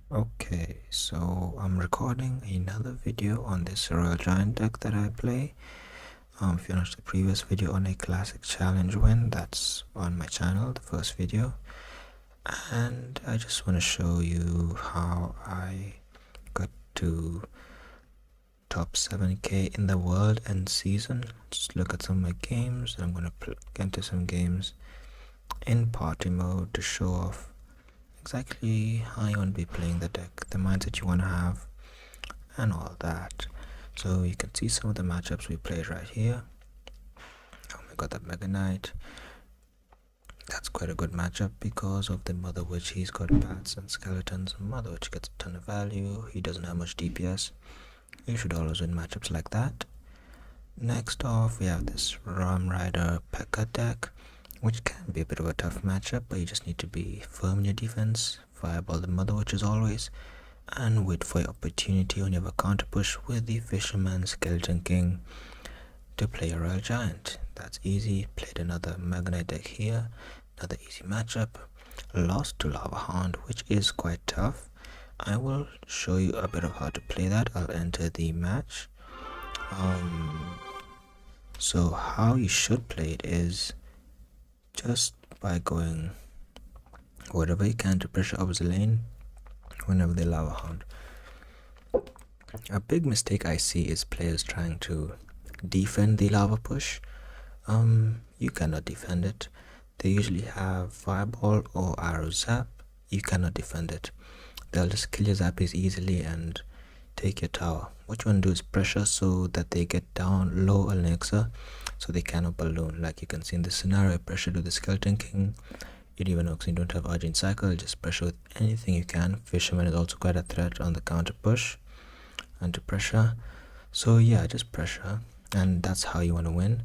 Okay, so I'm recording another video on this Royal Giant deck that I play. If you watched the previous video on a classic challenge win, that's on my channel, the first video. And I just want to show you how I got to top 7k in the world and season. Just look at some of my games. I'm going to get into some games in party mode to show off exactly how you want to be playing the deck, the mindset you want to have, and all that. So you can see some of the matchups we played right here. Oh my god, that Mega Knight. That's quite a good matchup because of the Mother Witch. He's got bats and skeletons. Mother Witch gets a ton of value. He doesn't have much DPS. You should always win matchups like that. Next off, we have this Ram Rider P.E.K.K.A deck, which can be a bit of a tough matchup, but you just need to be firm in your defense, fireball the Mother Witch as always, and wait for your opportunity when you have a counter push with the Fisherman Skeleton King to play a Royal Giant. That's easy. Played another Mega Knight deck here, another easy matchup. Lost to Lava Hound, which is quite tough. I will show you a bit of how to play that. I'll enter the match. So how you should play it is just by going whatever you can to pressure up the lane whenever they Lava Hound. A big mistake I see is players trying to defend the lava push. You cannot defend it. They usually have fireball or arrow zap. You cannot defend it. They'll just kill your zappies easily and take your tower. What you want to do is pressure so that they get down low elixir so they cannot balloon. Like you can see in this scenario, pressure to the Skeleton King. Even though you don't have Argent Cycle, just pressure with anything you can. Fisherman is also quite a threat on the counter push and to pressure. So yeah, just pressure, and that's how you want to win.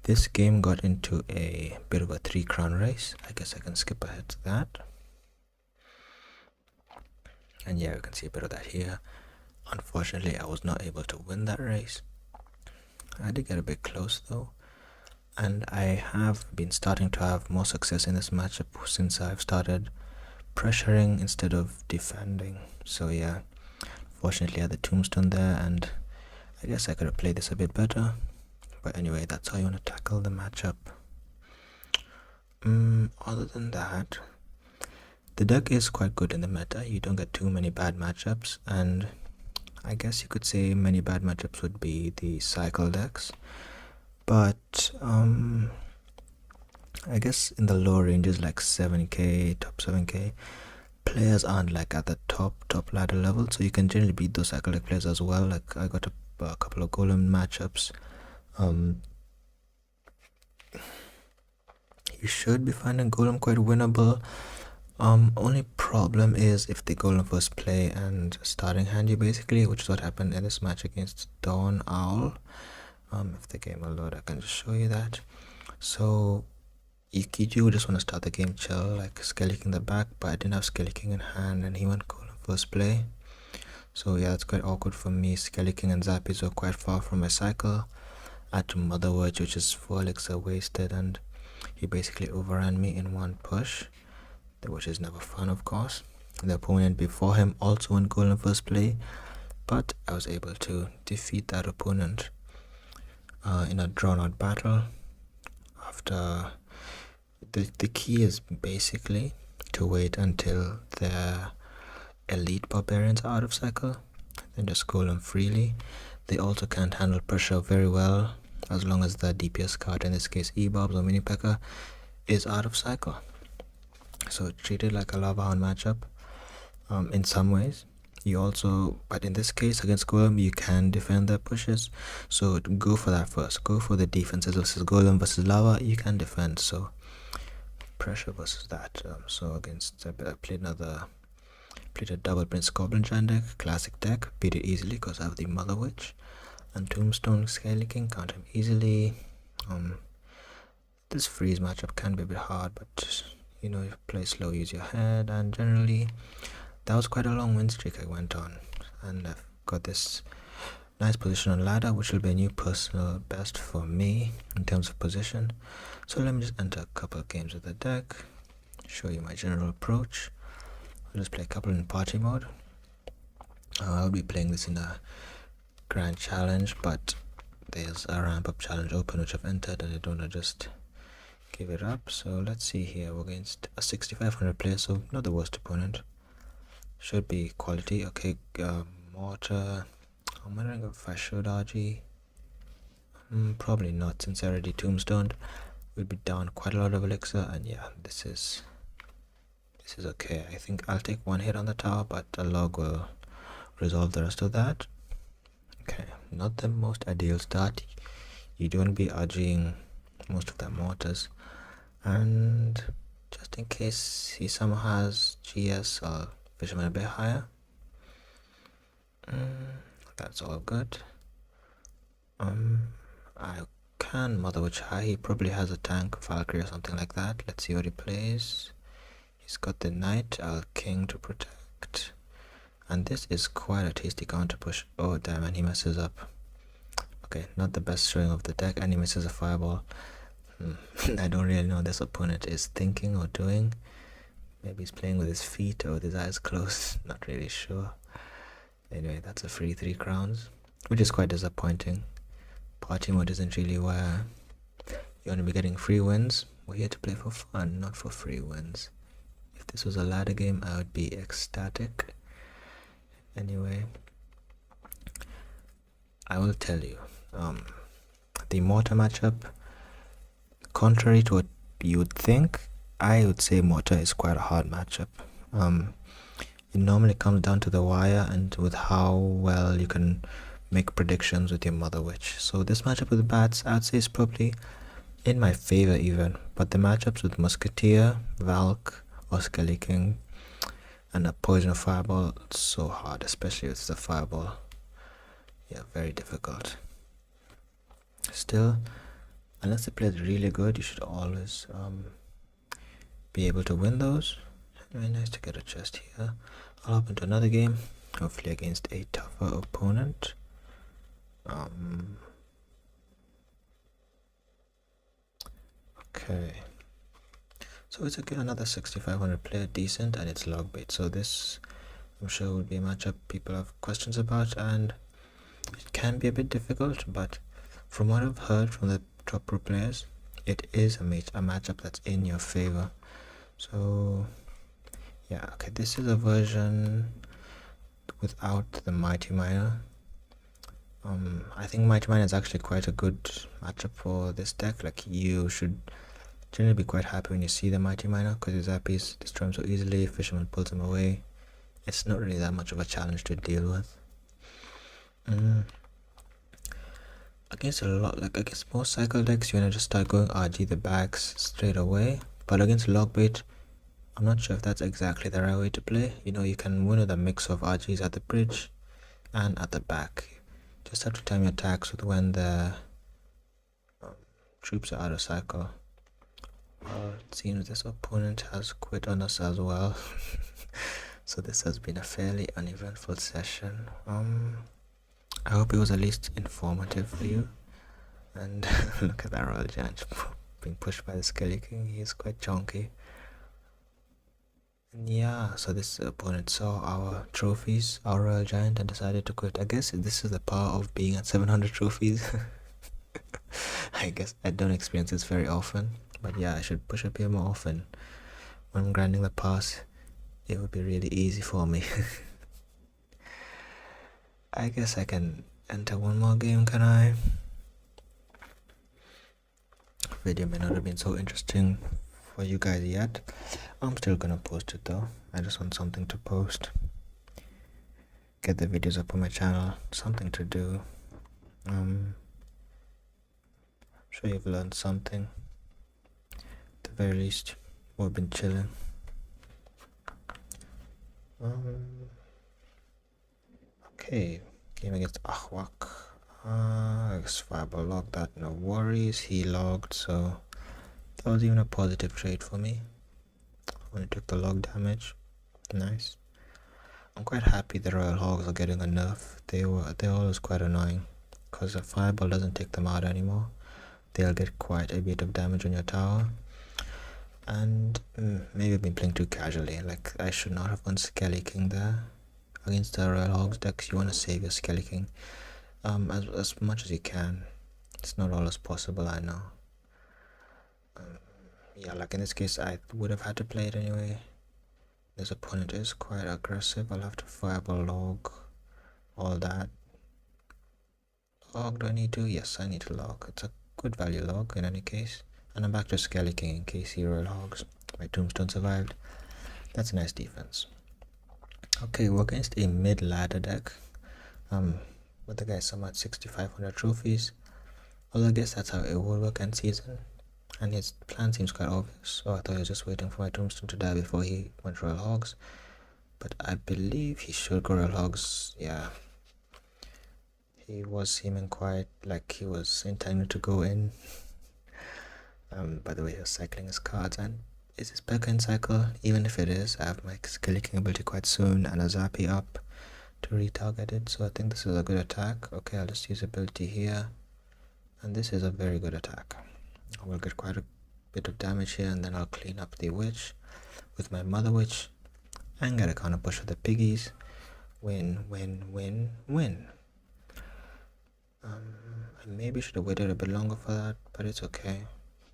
This game got into a bit of a 3-crown race. I guess I can skip ahead to that. And yeah, you can see a bit of that here. Unfortunately, I was not able to win that race. I did get a bit close though, and I have been starting to have more success in this matchup since I've started pressuring instead of defending. So yeah, fortunately I had the tombstone there, and I guess I could have played this a bit better. But anyway, that's how you want to tackle the matchup. Other than that, the deck is quite good in the meta. You don't get too many bad matchups, and I guess you could say many bad matchups would be the cycle decks. But I guess in the lower ranges like 7k, top 7k, players aren't like at the top ladder level, so you can generally beat those cycle deck players as well. Like I got a couple of golem matchups. You should be finding golem quite winnable. Only problem is if the golem first play and starting hand you basically, which is what happened in this match against Dawn Owl. If the game will load, I can just show you that. So you just want to start the game chill, like Skelly King the back, but I didn't have Skelly King in hand and he went golem first play. So yeah, it's quite awkward for me. Skelly King and Zappies were quite far from my cycle. I had to Mother Witch, which is 4 elixir wasted, and he basically overran me in one push, which is never fun, of course. The opponent before him also went golem first play, but I was able to defeat that opponent in a drawn-out battle. After the key is basically to wait until the elite barbarians are out of cycle, then just golem freely. They also can't handle pressure very well as long as the DPS card, in this case E-Bobs or Mini P.E.K.K.A, is out of cycle. So treat it like a Lava Hound matchup in some ways. You also, but in this case against Golem, you can defend their pushes. So go for that first. Go for the defenses versus Golem versus Lava. You can defend. So pressure versus that. So against, I played a double Prince Goblin Giant deck, classic deck. Beat it easily because I have the Mother Witch and Tombstone Skelly King. Count him easily. This freeze matchup can be a bit hard, but you know, you play slow, use your head, and generally that was quite a long win streak I went on, and I've got this nice position on ladder, which will be a new personal best for me in terms of position. So let me just enter a couple of games with the deck, show you my general approach. I'll just play a couple in party mode. I'll be playing this in a grand challenge, but there's a ramp up challenge open which I've entered and I don't want to just give it up. So let's see here. We're against a 6500 player, so not the worst opponent. Should be quality. Okay, mortar. I'm wondering if I should RG. Probably not, since I already tombstoned. We'll be down quite a lot of elixir, and yeah, this is okay. I think I'll take one hit on the tower, but a log will resolve the rest of that. Okay, not the most ideal start. You don't be RGing most of the mortars, and just in case he somehow has GS, I'll fisherman a bit higher. That's all good. I can Mother Witch high. He probably has a tank Valkyrie or something like that. Let's see what he plays. He's got the knight. I'll king to protect, and this is quite a tasty counter push. Oh damn, and he messes up. Okay, not the best showing of the deck, and he misses a fireball. I don't really know what this opponent is thinking or doing. Maybe he's playing with his feet or with his eyes closed. Not really sure. Anyway, that's a free 3 crowns, which is quite disappointing. Party mode isn't really where you want to be getting free wins. We're here to play for fun, not for free wins. If this was a ladder game, I would be ecstatic. Anyway, I will tell you, the mortar matchup, contrary to what you would think, I would say mortar is quite a hard matchup. It normally comes down to the wire and with how well you can make predictions with your Mother Witch. So this matchup with bats, I'd say, is probably in my favor even, but the matchups with Musketeer, Valk, or Skelly King, and a poison fireball, it's so hard, especially with the fireball. Yeah, very difficult. Still, unless the player is really good, you should always be able to win those. Very nice to get a chest here. I'll hop into another game, hopefully against a tougher opponent. Okay, so it's again another 6500 player, decent, and it's log bait. So this, I'm sure, would be a matchup people have questions about, and it can be a bit difficult, but from what I've heard from the top pro players, it is a matchup that's in your favor. So yeah, okay, this is a version without the Mighty Miner. I think Mighty Miner is actually quite a good matchup for this deck. Like, you should generally be quite happy when you see the Mighty Miner, because his Zappies destroy him so easily, Fisherman pulls him away. It's not really that much of a challenge to deal with. Against a lot, like against most cycle decks, you wanna just start going RG the bags straight away. But against Logbait, I'm not sure if that's exactly the right way to play. You know, you can win with a mix of RGs at the bridge and at the back. Just have to time your attacks with when the troops are out of cycle. It seems this opponent has quit on us as well. So this has been a fairly uneventful session. I hope it was at least informative for you. And look at that Royal Giant being pushed by the Skelly King. He is quite chunky. And yeah, so this opponent saw our trophies, our Royal Giant, and decided to quit. I guess this is the power of being at 700 trophies. I guess I don't experience this very often, but yeah, I should push up here more often. When I'm grinding the pass, it would be really easy for me. I guess I can enter one more game, can I? Video may not have been so interesting for you guys yet. I'm still gonna post it though. I just want something to post. Get the videos up on my channel. Something to do. I'm sure you've learned something. At the very least, we've been chilling. Okay, game against Ahwak. Fireball logged that, no worries. He logged, so that was even a positive trade for me. Only took the log damage. Nice. I'm quite happy the Royal Hogs are getting a nerf. They're always quite annoying, because a fireball doesn't take them out anymore. They'll get quite a bit of damage on your tower. And maybe I've been playing too casually. Like, I should not have gone Skelly King there against the Royal Hogs decks. You want to save your Skelly King as much as you can. It's not always possible, I know. Yeah, like in this case, I would have had to play it anyway. This opponent is quite aggressive. I'll have to fireball log all that. Log, do I need to? Yes, I need to log. It's a good value log in any case. And I'm back to Skelly King in case he Royal Hogs. My Tombstone survived. That's a nice defense. Okay, we're against a mid-ladder deck. With the guy some at 6,500 trophies. Although I guess that's how it would work end season. And his plan seems quite obvious. So I thought he was just waiting for my Tombstone to die before he went Royal Hogs. But I believe he should go Royal Hogs, yeah. He was seeming quite like he was intending to go in. By the way, he was cycling his cards. And is this back end cycle? Even if it is, I have my Skelly King ability quite soon and a Zappy up to retarget it. So I think this is a good attack. Okay, I'll just use ability here. And this is a very good attack. I will get quite a bit of damage here, and then I'll clean up the witch with my mother witch and get a counter push with the piggies. Win, win, win, win. I maybe should have waited a bit longer for that, but it's okay.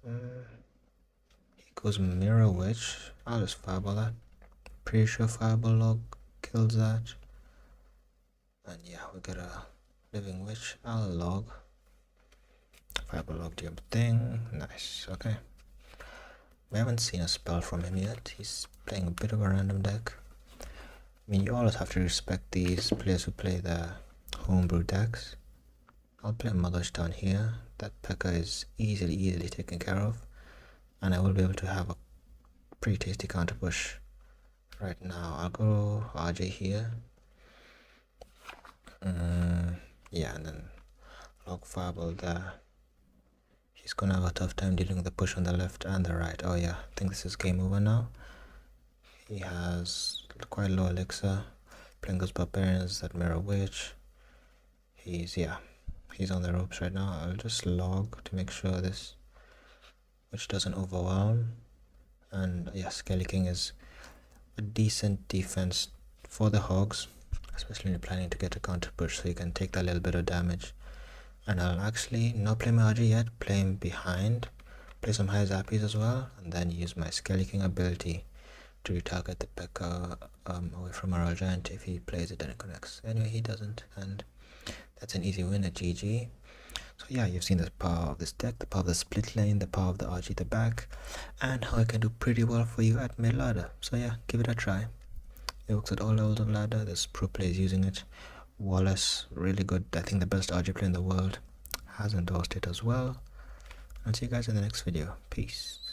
He goes mirror witch. I'll just fireball that. Pretty sure fireball log kills that. And yeah, we got a living witch. I'll log. Fireball log to your thing. Nice, okay. We haven't seen a spell from him yet. He's playing a bit of a random deck. I mean, you always have to respect these players who play the homebrew decks. I'll play Mother's down here. That P.E.K.K.A is easily taken care of. And I will be able to have a pretty tasty counter push right now. I'll go RJ here. Yeah, and then log fireball there. He's gonna have a tough time dealing with the push on the left and the right. Oh yeah, I think this is game over now. He has quite low elixir. Playing those barbarians, that mirror witch. He's on the ropes right now. I'll just log to make sure this witch doesn't overwhelm. And yeah, Skelly King is a decent defense for the hogs, especially when you're planning to get a counter push, so you can take that little bit of damage. And I'll actually not play my RG yet, play him behind, play some high zappies as well, and then use my Skelly King ability to retarget the P.E.K.K.A away from a Royal Giant. If he plays it, then it connects. Anyway, he doesn't, and that's an easy win at GG. So yeah, you've seen the power of this deck, the power of the split lane, the power of the RG at the back, and how it can do pretty well for you at mid ladder. So yeah, give it a try. It works at all levels of ladder. There's pro players using it. Wallace, really good. I think the best RG player in the world, has endorsed it as well. I'll see you guys in the next video. Peace.